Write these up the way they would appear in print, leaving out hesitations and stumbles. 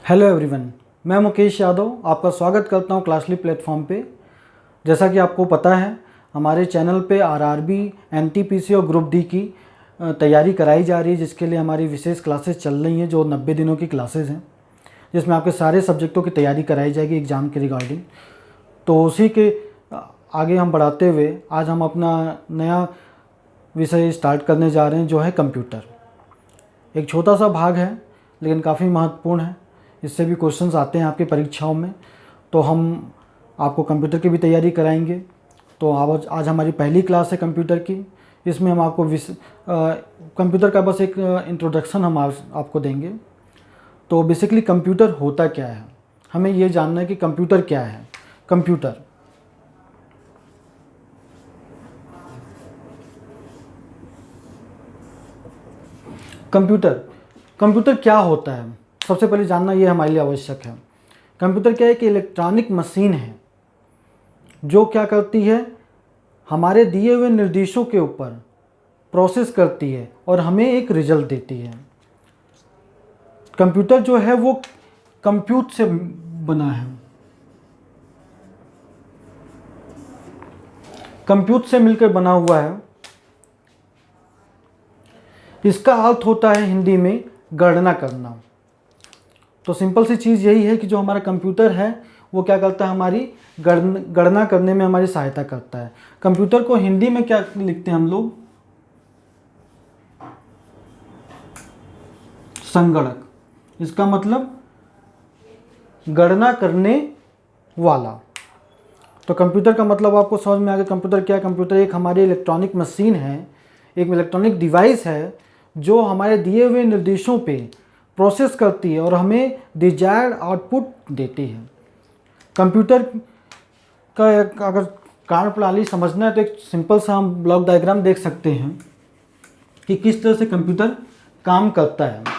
Hello everyone, मैं मुकेश यादव आपका स्वागत करता हूं क्लासली प्लेटफॉर्म पे। जैसा कि आपको पता है, हमारे चैनल पे आरआरबी, एनटीपीसी और ग्रुप डी की तैयारी कराई जा रही है, जिसके लिए हमारी विशेष क्लासेस चल रही हैं जो 90 दिनों की क्लासेस हैं, जिसमें आपके सारे सब्जेक्टों की तैयारी कराई जाएगी एग्ज़ाम के रिगार्डिंग। तो उसी के आगे हम बढ़ाते हुए आज हम अपना नया विषय स्टार्ट करने जा रहे हैं, जो है कंप्यूटर। एक छोटा सा भाग है लेकिन काफ़ी महत्वपूर्ण है। इससे भी क्वेश्चंस आते हैं आपकी परीक्षाओं में, तो हम आपको कंप्यूटर की भी तैयारी कराएंगे। तो आज हमारी पहली क्लास है कंप्यूटर की। इसमें हम आपको कंप्यूटर का बस एक इंट्रोडक्शन हम आपको देंगे। तो बेसिकली कंप्यूटर होता क्या है, हमें ये जानना है कि कंप्यूटर क्या है। कंप्यूटर कंप्यूटर कंप्यूटर क्या होता है, सबसे पहले जानना ये हमारे लिए आवश्यक है। कंप्यूटर क्या है कि इलेक्ट्रॉनिक मशीन है जो क्या करती है, हमारे दिए हुए निर्देशों के ऊपर प्रोसेस करती है और हमें एक रिजल्ट देती है। कंप्यूटर जो है वो कंप्यूट से बना है, कंप्यूट से मिलकर बना हुआ है। इसका अर्थ होता है हिंदी में गणना करना। तो सिंपल सी चीज़ यही है कि जो हमारा कंप्यूटर है वो क्या करता है, हमारी गणना करने में हमारी सहायता करता है। कंप्यूटर को हिंदी में क्या लिखते हैं हम लोग, संगणक। इसका मतलब गणना करने वाला। तो कंप्यूटर का मतलब आपको समझ में आ गया कंप्यूटर क्या है। कंप्यूटर एक हमारी इलेक्ट्रॉनिक मशीन है, एक इलेक्ट्रॉनिक डिवाइस है जो हमारे दिए हुए निर्देशों पे प्रोसेस करती है और हमें डिजायर्ड आउटपुट देती है। कंप्यूटर का अगर कार्यप्रणाली समझना है तो एक सिंपल सा हम ब्लॉक डायग्राम देख सकते हैं कि किस तरह से कंप्यूटर काम करता है।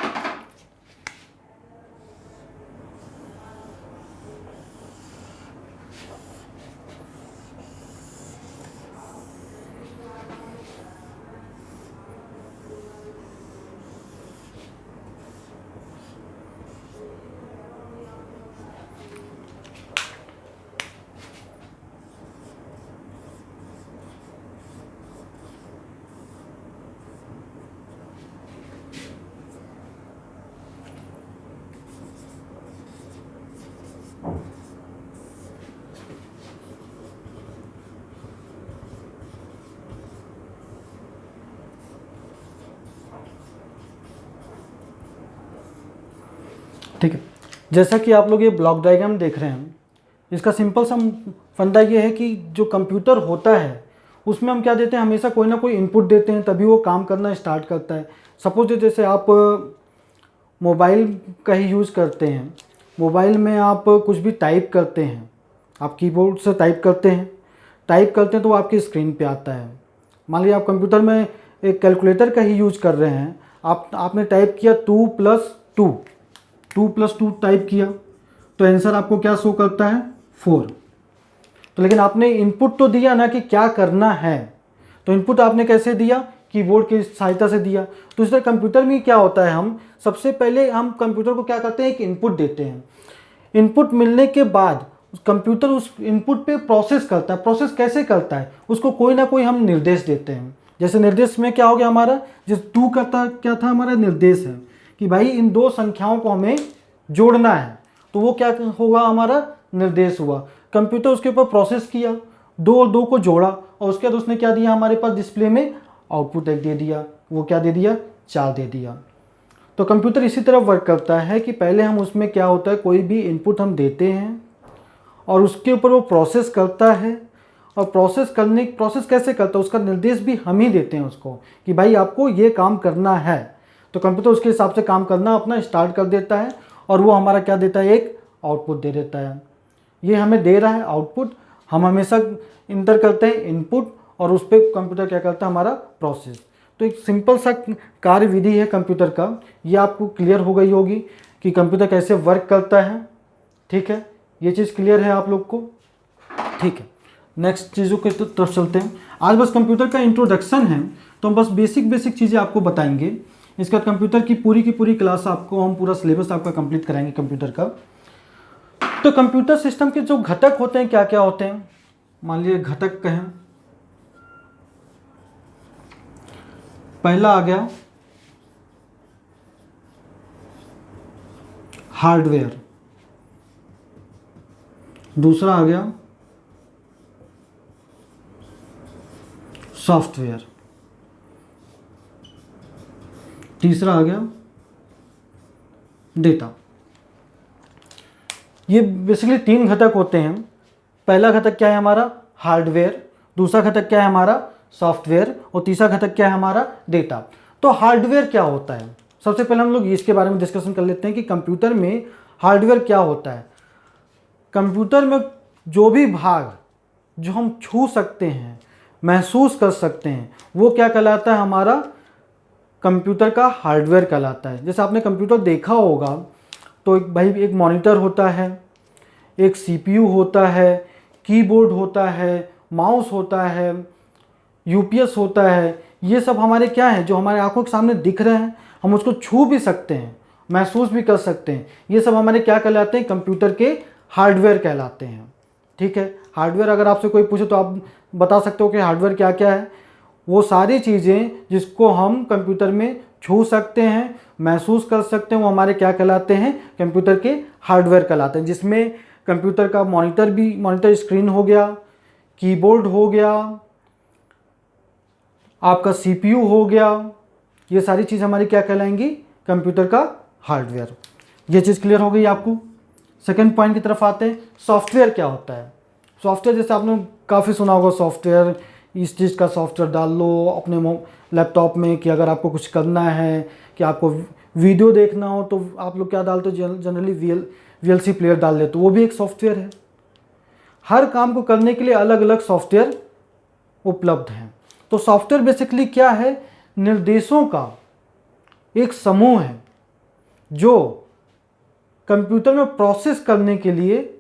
ठीक है, जैसा कि आप लोग ये ब्लॉक डायग्राम देख रहे हैं, इसका सिंपल सा फंडा ये है कि जो कंप्यूटर होता है उसमें हम क्या देते हैं, हमेशा कोई ना कोई इनपुट देते हैं तभी वो काम करना स्टार्ट करता है। सपोज जैसे आप मोबाइल का ही यूज़ करते हैं, मोबाइल में आप कुछ भी टाइप करते हैं, आप कीबोर्ड से टाइप करते हैं तो वो आपकी स्क्रीन पे आता है। मान लीजिए आप कंप्यूटर में एक कैलकुलेटर का ही यूज़ कर रहे हैं, आपने टाइप किया 2+2 टाइप किया तो आंसर आपको क्या शो करता है, 4। तो लेकिन आपने इनपुट तो दिया ना कि क्या करना है, तो इनपुट आपने कैसे दिया, कीबोर्ड की सहायता से दिया। तो इस तरह कंप्यूटर में क्या होता है, हम सबसे पहले हम कंप्यूटर को क्या करते हैं, एक इनपुट देते हैं। इनपुट मिलने के बाद कंप्यूटर उस इनपुट पे प्रोसेस करता है। प्रोसेस कैसे करता है, उसको कोई ना कोई हम निर्देश देते हैं। जैसे निर्देश में क्या हो गया हमारा, जिस 2 करता क्या था, हमारा निर्देश है कि भाई इन दो संख्याओं को हमें जोड़ना है, तो वो क्या होगा, हमारा निर्देश हुआ। कंप्यूटर उसके ऊपर प्रोसेस किया, 2 और 2 को जोड़ा और उसके बाद उसने क्या दिया, हमारे पास डिस्प्ले में आउटपुट एक दे दिया। वो क्या दे दिया, 4 दे दिया। तो कंप्यूटर इसी तरह वर्क करता है कि पहले हम उसमें क्या होता है, कोई भी इनपुट हम देते हैं और उसके ऊपर वो प्रोसेस करता है। और प्रोसेस कैसे करता है, उसका निर्देश भी हम ही देते हैं उसको कि भाई आपको ये काम करना है। तो कंप्यूटर उसके हिसाब से काम करना अपना स्टार्ट कर देता है और वो हमारा क्या देता है, एक आउटपुट दे देता है। ये हमें दे रहा है आउटपुट, हम हमेशा इंटर करते हैं इनपुट और उस पर कंप्यूटर क्या करता है, हमारा प्रोसेस। तो एक सिंपल सा कार्य विधि है कंप्यूटर का, ये आपको क्लियर हो गई होगी कि कंप्यूटर कैसे वर्क करता है। ठीक है, ये चीज़ क्लियर है आप लोग को। ठीक है, नेक्स्ट चीज़ों की तरफ चलते हैं। आज बस कंप्यूटर का इंट्रोडक्शन है तो हम बस बेसिक चीज़ें आपको बताएंगे। इसके बाद कंप्यूटर की पूरी क्लास आपको हम पूरा सिलेबस आपका कंप्लीट कराएंगे कंप्यूटर का। तो कंप्यूटर सिस्टम के जो घटक होते हैं क्या क्या होते हैं, मान लीजिए घटक कहें, पहला आ गया हार्डवेयर, दूसरा आ गया सॉफ्टवेयर, तीसरा आ गया डेटा। ये बेसिकली 3 घटक होते हैं। पहला घटक क्या है हमारा हार्डवेयर, दूसरा घटक क्या है हमारा सॉफ्टवेयर और तीसरा घटक क्या है हमारा डेटा। तो हार्डवेयर क्या होता है, सबसे पहले हम लोग इसके बारे में डिस्कशन कर लेते हैं कि कंप्यूटर में हार्डवेयर क्या होता है। कंप्यूटर में जो भी भाग जो हम छू सकते हैं, महसूस कर सकते हैं, वो क्या कहलाता है हमारा कंप्यूटर का हार्डवेयर कहलाता है। जैसे आपने कंप्यूटर देखा होगा तो एक मॉनिटर होता है, एक सीपीयू होता है, कीबोर्ड होता है, माउस होता है, यूपीएस होता है। ये सब हमारे क्या है जो हमारे आंखों के सामने दिख रहे हैं, हम उसको छू भी सकते हैं, महसूस भी कर सकते हैं। ये सब हमारे क्या कहलाते हैं, कंप्यूटर के हार्डवेयर कहलाते हैं। ठीक है, हार्डवेयर अगर आपसे कोई पूछे तो आप बता सकते हो कि हार्डवेयर क्या क्या है। वो सारी चीज़ें जिसको हम कंप्यूटर में छू सकते हैं, महसूस कर सकते हैं, वो हमारे क्या कहलाते हैं, कंप्यूटर के हार्डवेयर कहलाते हैं। जिसमें कंप्यूटर का मॉनिटर स्क्रीन हो गया, कीबोर्ड हो गया, आपका सीपीयू हो गया, ये सारी चीज़ हमारी क्या कहलाएंगी, कंप्यूटर का हार्डवेयर। ये चीज़ क्लियर हो गई आपको। सेकंड पॉइंट की तरफ आते हैं, सॉफ्टवेयर क्या होता है। सॉफ्टवेयर जैसे आपने काफ़ी सुना होगा, सॉफ्टवेयर इस चीज़ का सॉफ्टवेयर डाल लो अपने लैपटॉप में, कि अगर आपको कुछ करना है, कि आपको वीडियो देखना हो तो आप लोग क्या डालते हो, जनरली वीएलसी प्लेयर डाल लेते हो, वो भी एक सॉफ्टवेयर है। हर काम को करने के लिए अलग अलग सॉफ्टवेयर उपलब्ध हैं। तो सॉफ्टवेयर बेसिकली क्या है, निर्देशों का एक समूह है जो कंप्यूटर में प्रोसेस करने के लिए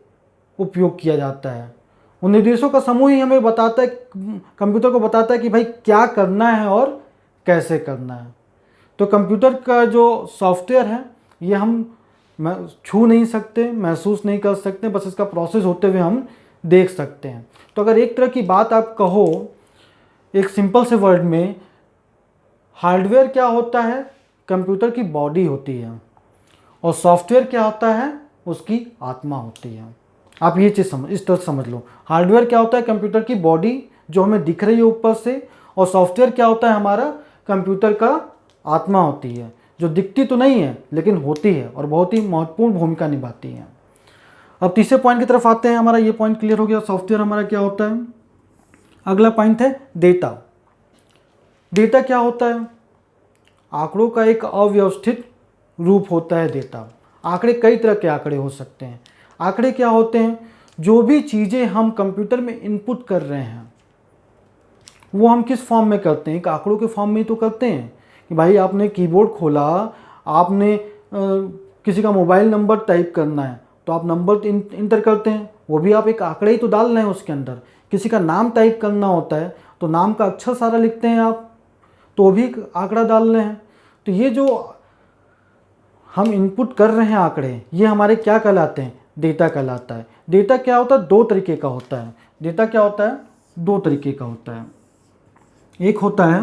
उपयोग किया जाता है। उन निर्देशों का समूह ही हमें बताता है, कंप्यूटर को बताता है कि भाई क्या करना है और कैसे करना है। तो कंप्यूटर का जो सॉफ्टवेयर है ये हम छू नहीं सकते, महसूस नहीं कर सकते, बस इसका प्रोसेस होते हुए हम देख सकते हैं। तो अगर एक तरह की बात आप कहो एक सिंपल से वर्ड में, हार्डवेयर क्या होता है, कंप्यूटर की बॉडी होती है, और सॉफ्टवेयर क्या होता है, उसकी आत्मा होती है। आप ये चीज़ इस तरह समझ लो, हार्डवेयर क्या होता है, कंप्यूटर की बॉडी जो हमें दिख रही है ऊपर से, और सॉफ्टवेयर क्या होता है हमारा, कंप्यूटर का आत्मा होती है, जो दिखती तो नहीं है लेकिन होती है और बहुत ही महत्वपूर्ण भूमिका निभाती है। अब तीसरे पॉइंट की तरफ आते हैं। हमारा ये पॉइंट क्लियर हो गया, सॉफ्टवेयर हमारा क्या होता है। अगला पॉइंट है डेटा। डेटा क्या होता है, आंकड़ों का एक अव्यवस्थित रूप होता है डेटा। आंकड़े कई तरह के आंकड़े हो सकते हैं। आंकड़े क्या होते हैं, जो भी चीज़ें हम कंप्यूटर में इनपुट कर रहे हैं वो हम किस फॉर्म में करते हैं, एक आंकड़ों के फॉर्म में तो करते हैं। कि भाई आपने कीबोर्ड खोला, आपने किसी का मोबाइल नंबर टाइप करना है तो आप नंबर इंटर करते हैं, वो भी आप एक आंकड़े ही तो डाल रहे हैं उसके अंदर। किसी का नाम टाइप करना होता है तो नाम का अक्षर सारा लिखते हैं आप, तो वो भी एक आंकड़ा डाल रहे हैं। तो ये जो हम इनपुट कर रहे हैं आंकड़े, ये हमारे क्या कहलाते हैं, डेटा कहलाता है। डेटा क्या होता है, 2 तरीके का होता है। डेटा क्या होता है, 2 तरीके का होता है। एक होता है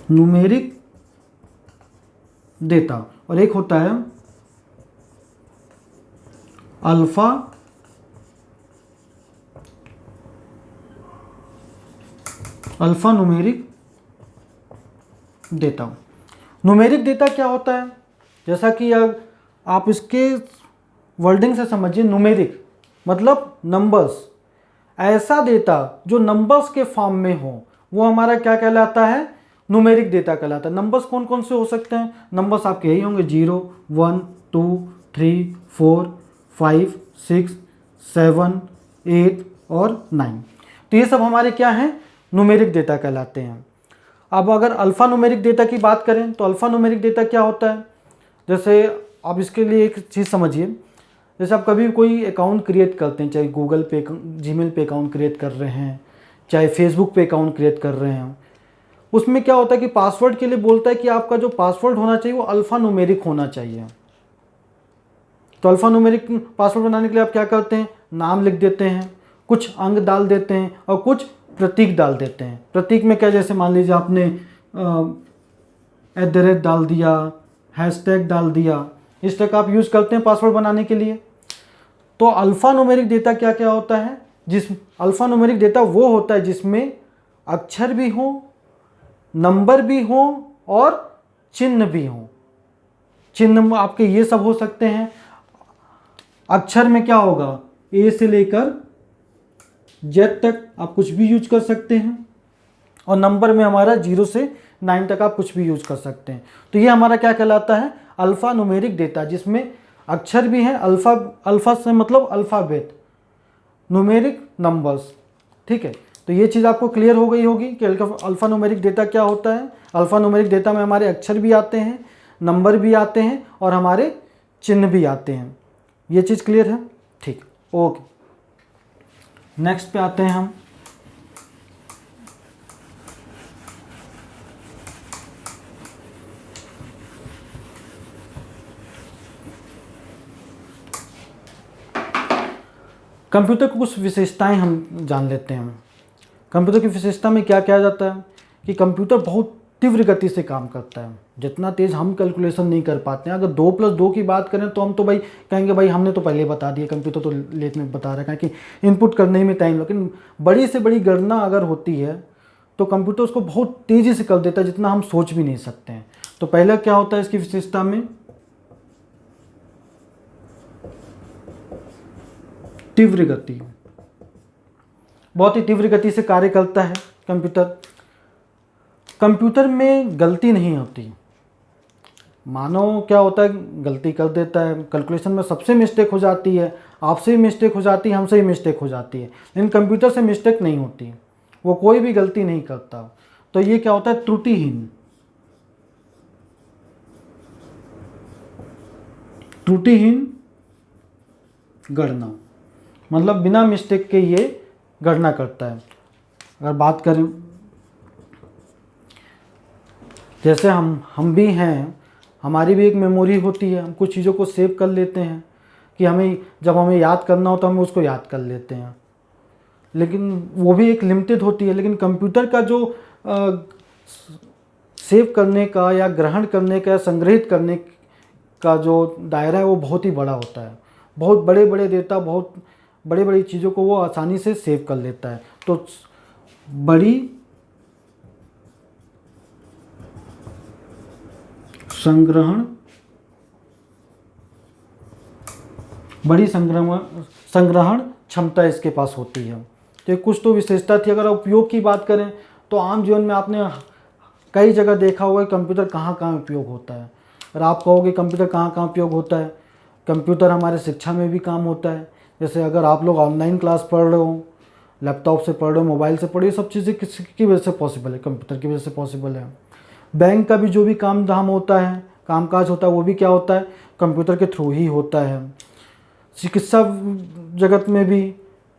न्यूमेरिक डेटा और एक होता है alpha numeric data. Numeric data क्या होता है, जैसा कि आप इसके वर्डिंग से समझिए, न्यूमेरिक मतलब नंबर्स। ऐसा डेटा जो नंबर्स के फॉर्म में हो वो हमारा क्या कहलाता है, न्यूमेरिक डेटा कहलाता है। नंबर्स कौन कौन से हो सकते हैं, नंबर्स आपके यही होंगे 0, 1, 2, 3, 4, 5, 6, 7, 8 और 9। तो ये सब हमारे क्या हैं, न्यूमेरिक डेटा कहलाते हैं। अब अगर अल्फ़ा न्यूमेरिक डेटा की बात करें तो अल्फ़ा न्यूमेरिक डेटा क्या होता है, जैसे आप इसके लिए एक चीज़ समझिए। जैसे आप कभी कोई अकाउंट क्रिएट करते हैं, चाहे गूगल पे, जीमेल पे अकाउंट क्रिएट कर रहे हैं, चाहे फेसबुक पे अकाउंट क्रिएट कर रहे हैं, उसमें क्या होता है कि पासवर्ड के लिए बोलता है कि आपका जो पासवर्ड होना चाहिए वो अल्फ़ा न्यूमेरिक होना चाहिए। तो अल्फ़ा न्यूमेरिक पासवर्ड बनाने के लिए आप क्या करते हैं, नाम लिख देते हैं, कुछ अंक डाल देते हैं और कुछ प्रतीक डाल देते हैं। प्रतीक में क्या, जैसे मान लीजिए आपने @ डाल दिया, हैशटैग डाल दिया, इस तरह का आप यूज़ करते हैं पासवर्ड बनाने के लिए। तो अल्फ़ा न्यूमेरिक डेटा क्या क्या होता है, अल्फ़ा न्यूमेरिक डेटा वो होता है जिसमें अक्षर भी हो, नंबर भी हो और चिन्ह भी हो। चिन्ह आपके ये सब हो सकते हैं। अक्षर में क्या होगा, ए से लेकर जेड तक आप कुछ भी यूज कर सकते हैं, और नंबर में हमारा 0 से 9 तक आप कुछ भी यूज कर सकते हैं। तो ये हमारा क्या कहलाता है, अल्फ़ा न्यूमेरिक डेटा, जिसमें अक्षर भी हैं, अल्फ़ा से मतलब अल्फ़ाबेट, न्यूमेरिक नंबर्स। ठीक है, तो ये चीज़ आपको क्लियर हो गई होगी कि अल्फ़ा न्यूमेरिक डेटा क्या होता है। अल्फ़ा न्यूमेरिक डेटा में हमारे अक्षर भी आते हैं, नंबर भी आते हैं और हमारे चिन्ह भी आते हैं। ये चीज़ क्लियर है, ठीक, ओके। नेक्स्ट पे आते हैं हम। कंप्यूटर की कुछ विशेषताएं हम जान लेते हैं। कंप्यूटर की विशेषता में क्या किया जाता है कि कंप्यूटर बहुत तीव्र गति से काम करता है। जितना तेज़ हम कैलकुलेशन नहीं कर पाते हैं, अगर 2+2 की बात करें तो हम तो भाई कहेंगे भाई हमने तो पहले बता दिया, कंप्यूटर तो लेट में बता रहा है कि इनपुट करने में टाइम, लेकिन बड़ी से बड़ी गणना अगर होती है तो कंप्यूटर उसको बहुत तेज़ी से कर देता है, जितना हम सोच भी नहीं सकते हैं। तो पहला क्या होता है इसकी विशेषता में, तीव्र गति। बहुत ही तीव्र गति से कार्य करता है कंप्यूटर। कंप्यूटर में गलती नहीं होती। मानव क्या होता है, गलती कर देता है, कैलकुलेशन में सबसे मिस्टेक हो जाती है, आपसे भी मिस्टेक हो जाती है, हमसे भी मिस्टेक हो जाती है, लेकिन कंप्यूटर से मिस्टेक नहीं होती, वो कोई भी गलती नहीं करता। तो ये क्या होता है, त्रुटिहीन। त्रुटिहीन गणना, मतलब बिना मिस्टेक के ये गणना करता है। अगर बात करें जैसे हम भी हैं, हमारी भी एक मेमोरी होती है, हम कुछ चीज़ों को सेव कर लेते हैं कि जब हमें याद करना हो तो हम उसको याद कर लेते हैं, लेकिन वो भी एक लिमिटेड होती है। लेकिन कंप्यूटर का जो सेव करने का या ग्रहण करने का, संग्रहित करने का जो दायरा है वो बहुत ही बड़ा होता है। बहुत बड़े बड़े डेटा, बहुत बड़ी बड़ी चीज़ों को वो आसानी से सेव कर लेता है। तो बड़ी संग्रहण क्षमता इसके पास होती है। तो कुछ तो विशेषता थी। अगर उपयोग की बात करें तो आम जीवन में आपने कई जगह देखा होगा कि कंप्यूटर कहाँ कहाँ उपयोग होता है। और आप कहोगे कंप्यूटर कहाँ कहाँ उपयोग होता है, कंप्यूटर हमारे शिक्षा में भी काम होता है। जैसे अगर आप लोग ऑनलाइन क्लास पढ़ रहे हो, लैपटॉप से पढ़ रहे हो, मोबाइल से पढ़ रहे हो, सब चीज़ें किसकी वजह से पॉसिबल है, कंप्यूटर की वजह से पॉसिबल है। बैंक का भी जो भी काम धाम होता है, कामकाज होता है, वो भी क्या होता है, कंप्यूटर के थ्रू ही होता है। चिकित्सा जगत में भी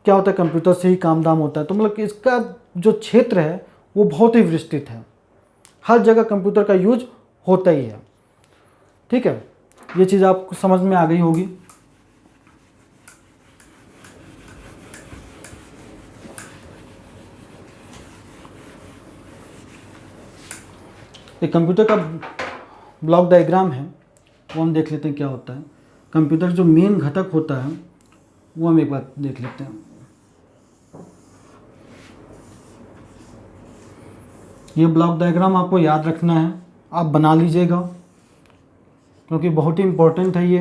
क्या होता है, कंप्यूटर से ही काम धाम होता है। तो मतलब कि इसका जो क्षेत्र है वो बहुत ही विस्तृत है, हर जगह कंप्यूटर का यूज होता ही है। ठीक है, ये चीज़ आपको समझ में आ गई होगी। एक कंप्यूटर का ब्लॉक डायग्राम है, वो हम देख लेते हैं क्या होता है। कंप्यूटर जो मेन घटक होता है वो हम एक बार देख लेते हैं। ये ब्लॉक डायग्राम आपको याद रखना है, आप बना लीजिएगा क्योंकि बहुत ही इम्पोर्टेंट है ये।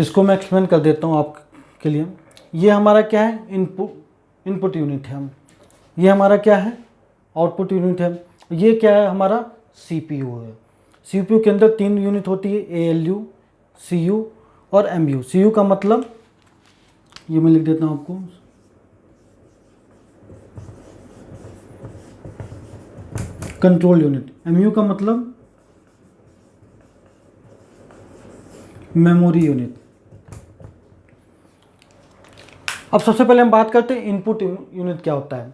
इसको मैं एक्सप्लेन कर देता हूँ आपके लिए। ये हमारा क्या है, इनपुट यूनिट है। ये हमारा क्या है, आउटपुट यूनिट है। ये क्या है, हमारा सीपीयू है। सीपीयू के अंदर 3 यूनिट होती है, एएलयू, सीयू और एमयू। सीयू का मतलब ये मैं लिख देता हूँ आपको, कंट्रोल यूनिट। एमयू का मतलब मेमोरी यूनिट। अब सबसे पहले हम बात करते हैं इनपुट यूनिट क्या होता है।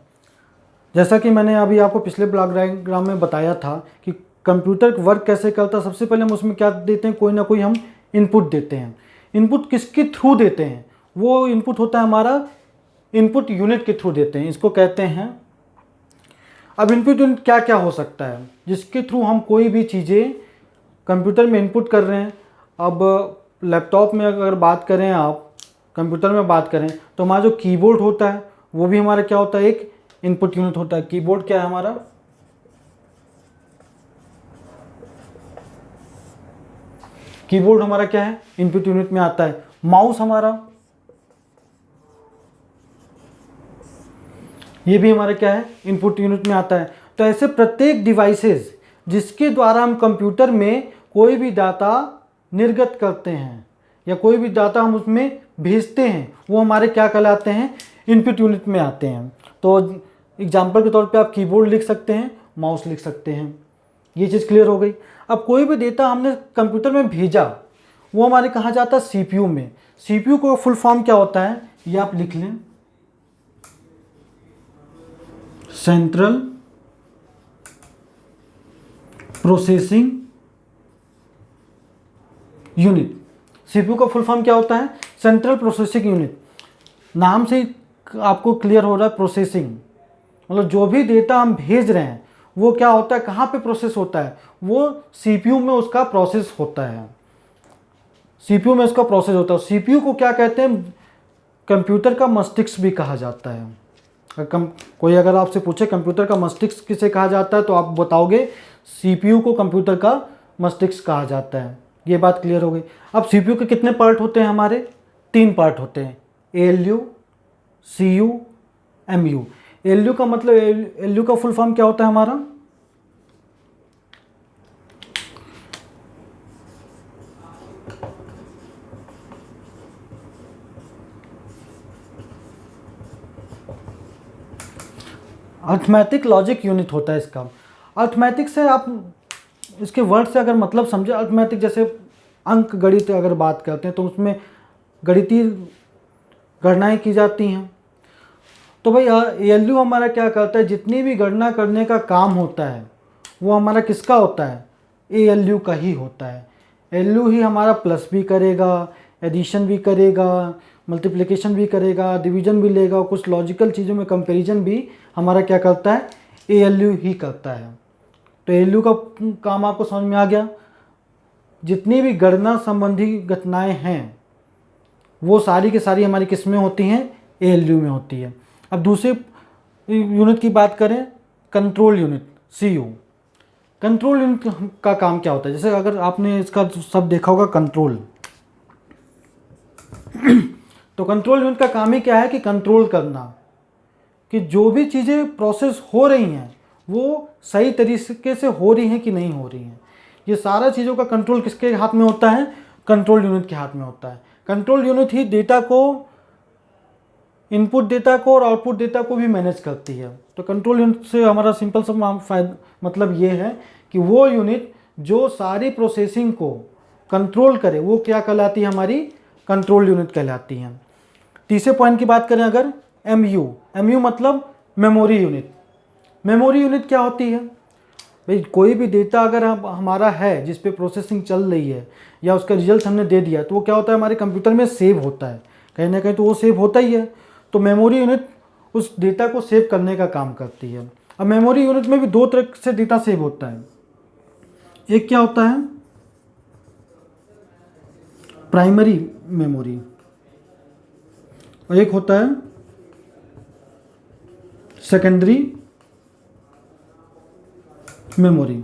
जैसा कि मैंने अभी आपको पिछले ब्लॉक डायग्राम में बताया था कि कंप्यूटर वर्क कैसे करता है। सबसे पहले हम उसमें क्या देते हैं, कोई ना कोई हम इनपुट देते हैं। इनपुट किसके थ्रू देते हैं, वो इनपुट होता है हमारा इनपुट यूनिट के थ्रू देते हैं, इसको कहते हैं। अब इनपुट यूनिट क्या क्या हो सकता है, जिसके थ्रू हम कोई भी चीज़ें कंप्यूटर में इनपुट कर रहे हैं। अब लैपटॉप में अगर बात करें, आप कंप्यूटर में बात करें, तो हमारा जो कीबोर्ड होता है वो भी हमारा क्या होता है, एक इनपुट यूनिट होता है। कीबोर्ड क्या है हमारा, कीबोर्ड हमारा क्या है, इनपुट यूनिट में आता है। माउस हमारा, ये भी हमारा क्या है, इनपुट यूनिट में आता है। तो ऐसे प्रत्येक डिवाइसेस जिसके द्वारा हम कंप्यूटर में कोई भी डाटा निर्गत करते हैं या कोई भी डाटा हम उसमें भेजते हैं, वो हमारे क्या कहलाते हैं, इनपुट यूनिट में आते हैं। तो एग्जाम्पल के तौर पे आप कीबोर्ड लिख सकते हैं, माउस लिख सकते हैं। ये चीज़ क्लियर हो गई। अब कोई भी डेटा हमने कंप्यूटर में भेजा, वो हमारे कहाँ जाता है, सीपीयू में। सीपीयू को फुल फॉर्म क्या होता है, ये आप लिख लें, सेंट्रल प्रोसेसिंग यूनिट। सीपीयू का फुल फॉर्म क्या होता है, सेंट्रल प्रोसेसिंग यूनिट। नाम से ही आपको क्लियर हो रहा है, प्रोसेसिंग मतलब जो भी डेटा हम भेज रहे हैं वो क्या होता है, कहाँ पे प्रोसेस होता है, वो सीपीयू में उसका प्रोसेस होता है। सीपीयू में उसका प्रोसेस होता है। सीपीयू को क्या कहते हैं, कंप्यूटर का मस्तिष्क भी कहा जाता है। कोई अगर आपसे पूछे कंप्यूटर का मस्तिष्क किसे कहा जाता है, तो आप बताओगे सीपीयू को कंप्यूटर का मस्तिष्क कहा जाता है। ये बात क्लियर हो गई। अब सीपीयू के कितने पार्ट होते हैं, हमारे 3 पार्ट होते हैं, एएलयू, सीयू, एमयू। एएलयू का मतलब, एएलयू का फुल फॉर्म क्या होता है हमारा, अर्थमेटिक लॉजिक यूनिट होता है इसका। अर्थमेटिक से आप इसके वर्ड से अगर मतलब समझे, अर्थमेटिक जैसे अंक गणित अगर बात करते हैं तो उसमें गणितीय गणनाएं की जाती हैं। तो भाई एएलयू हमारा क्या करता है, जितनी भी गणना करने का काम होता है वो हमारा किसका होता है, एएलयू का ही होता है। एएलयू ही हमारा प्लस भी करेगा, एडिशन भी करेगा, मल्टीप्लिकेशन भी करेगा, डिवीजन भी लेगा, और कुछ लॉजिकल चीज़ों में कंपैरिजन भी हमारा क्या करता है, एएलयू ही करता है। तो एएलयू का काम आपको समझ में आ गया। जितनी भी गणना संबंधी घटनाएं हैं वो सारी की सारी हमारी किस में होती हैं, एएलयू में होती है। अब दूसरे यूनिट की बात करें, control unit, CU. Control unit का काम क्या होता है, जैसे अगर आपने इसका सब देखा होगा कंट्रोल, तो कंट्रोल यूनिट का काम ही क्या है कि कंट्रोल करना कि जो भी चीज़ें प्रोसेस हो रही हैं वो सही तरीके से हो रही हैं कि नहीं हो रही हैं। ये सारा चीज़ों का कंट्रोल किसके हाथ में होता है, कंट्रोल यूनिट के हाथ में होता है। कंट्रोल यूनिट ही डेटा को, इनपुट डेटा को और आउटपुट डेटा को भी मैनेज करती है। तो कंट्रोल यूनिट से हमारा सिंपल सा मतलब ये है कि वो यूनिट जो सारी प्रोसेसिंग को कंट्रोल करे वो क्या कहलाती है, हमारी कंट्रोल यूनिट कहलाती है। तीसरे पॉइंट की बात करें अगर, एमयू। एमयू मतलब मेमोरी यूनिट। मेमोरी यूनिट क्या होती है भाई, कोई भी डेटा अगर हमारा है जिस पे प्रोसेसिंग चल रही है या उसका रिजल्ट हमने दे दिया, तो वो क्या होता है, हमारे कंप्यूटर में सेव होता है, कहीं ना कहीं तो वो सेव होता ही है। तो मेमोरी यूनिट उस डेटा को सेव करने का काम करती है। अब मेमोरी यूनिट में भी 2 तरह से डेटा सेव होता है। एक क्या होता है, प्राइमरी मेमोरी, और एक होता है सेकेंडरी मेमोरी।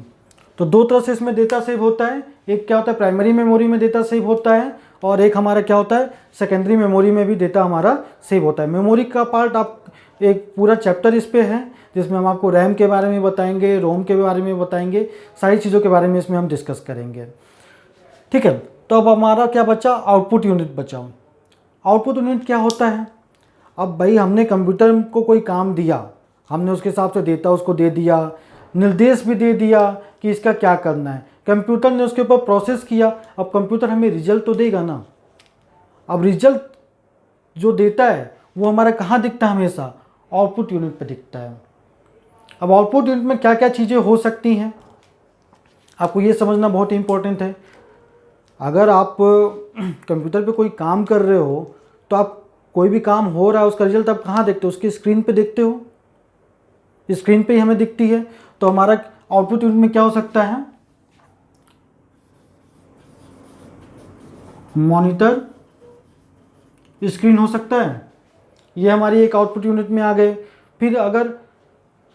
तो 2 तरह से इसमें डेटा सेव होता है। एक क्या होता है, प्राइमरी मेमोरी में डेटा सेव होता है, और एक हमारा क्या होता है, सेकेंडरी मेमोरी में भी डेटा हमारा सेव होता है। मेमोरी का पार्ट आप एक पूरा चैप्टर इस पे है, जिसमें हम आपको रैम के बारे में बताएंगे, रोम के बारे में बताएंगे, सारी चीज़ों के बारे में इसमें हम डिस्कस करेंगे। ठीक है, तो अब हमारा क्या बचा, आउटपुट यूनिट बचा। आउटपुट यूनिट क्या होता है, अब भाई हमने कंप्यूटर को कोई काम दिया, हमने उसके हिसाब से डेटा उसको दे दिया, निर्देश भी दे दिया कि इसका क्या करना है, कंप्यूटर ने उसके ऊपर प्रोसेस किया। अब कंप्यूटर हमें रिजल्ट तो देगा ना। अब रिजल्ट जो देता है वो हमारा कहाँ दिखता है, हमेशा आउटपुट यूनिट पे दिखता है। अब आउटपुट यूनिट में क्या क्या चीज़ें हो सकती हैं, आपको ये समझना बहुत इंपॉर्टेंट है। अगर आप कंप्यूटर पे कोई काम कर रहे हो तो आप कोई भी काम हो रहा है उसका रिजल्ट आप कहाँ देखते हो, उसकी स्क्रीन पे देखते हो, स्क्रीन पे ही हमें दिखती है। तो हमारा आउटपुट यूनिट में क्या हो सकता है, मॉनिटर स्क्रीन हो सकता है, ये हमारी एक आउटपुट यूनिट में आ गए। फिर अगर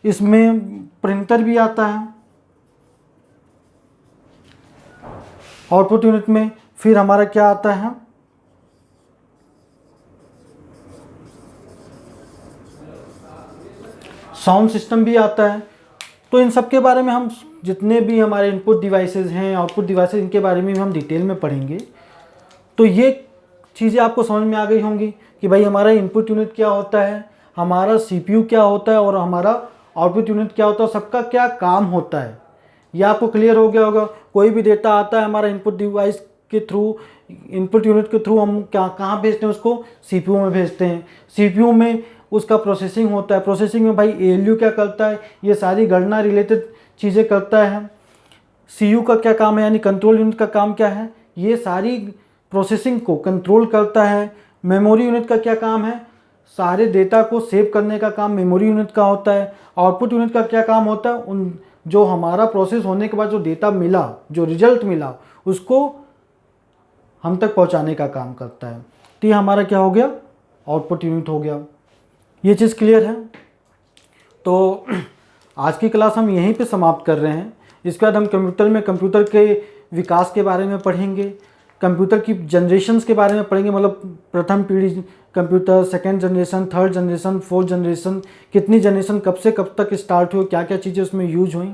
इसमें प्रिंटर भी आता है आउटपुट यूनिट में, फिर हमारा क्या आता है, साउंड सिस्टम भी आता है। तो इन सब के बारे में हम जितने भी हमारे इनपुट डिवाइसेस हैं, आउटपुट डिवाइसेस, इनके बारे में हम डिटेल में पढ़ेंगे। तो ये चीज़ें आपको समझ में आ गई होंगी कि भाई हमारा इनपुट यूनिट क्या होता है, हमारा सीपीयू क्या होता है और हमारा आउटपुट यूनिट क्या होता है, सबका क्या काम होता है, ये आपको क्लियर हो गया होगा। कोई भी डेटा आता है हमारा इनपुट डिवाइस के थ्रू, इनपुट यूनिट के थ्रू, हम क्या कहाँ भेजते हैं, उसको सीपीयू में भेजते हैं। सीपीयू में उसका प्रोसेसिंग होता है, प्रोसेसिंग में भाई एएलयू क्या करता है, ये सारी गणना रिलेटेड चीज़ें करता है। सीयू का क्या काम है, यानी कंट्रोल यूनिट का काम क्या है, ये सारी प्रोसेसिंग को कंट्रोल करता है। मेमोरी यूनिट का क्या काम है, सारे डेटा को सेव करने का काम मेमोरी यूनिट का होता है। आउटपुट यूनिट का क्या काम होता है, उन जो हमारा प्रोसेस होने के बाद जो डेटा मिला, जो रिजल्ट मिला, उसको हम तक पहुंचाने का काम करता है। तो ये हमारा क्या हो गया, आउटपुट यूनिट हो गया। ये चीज़ क्लियर है। तो आज की क्लास हम यहीं पे समाप्त कर रहे हैं। इसके बाद हम कंप्यूटर के विकास के बारे में पढ़ेंगे, कंप्यूटर की जनरेशन्स के बारे में पढ़ेंगे, मतलब प्रथम पीढ़ी computer, second generation, third generation, fourth generation, कितनी जनरेशन कब से कब तक स्टार्ट हुई, क्या क्या चीज़ें उसमें यूज हुई,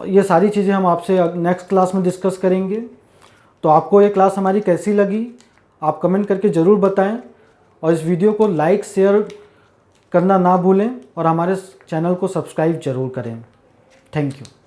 ये सारी चीज़ें हम आपसे नेक्स्ट क्लास में डिस्कस करेंगे। तो आपको ये क्लास हमारी कैसी लगी आप कमेंट करके ज़रूर बताएं, और इस वीडियो को लाइक शेयर करना ना भूलें और हमारे चैनल को सब्सक्राइब ज़रूर करें। Thank you.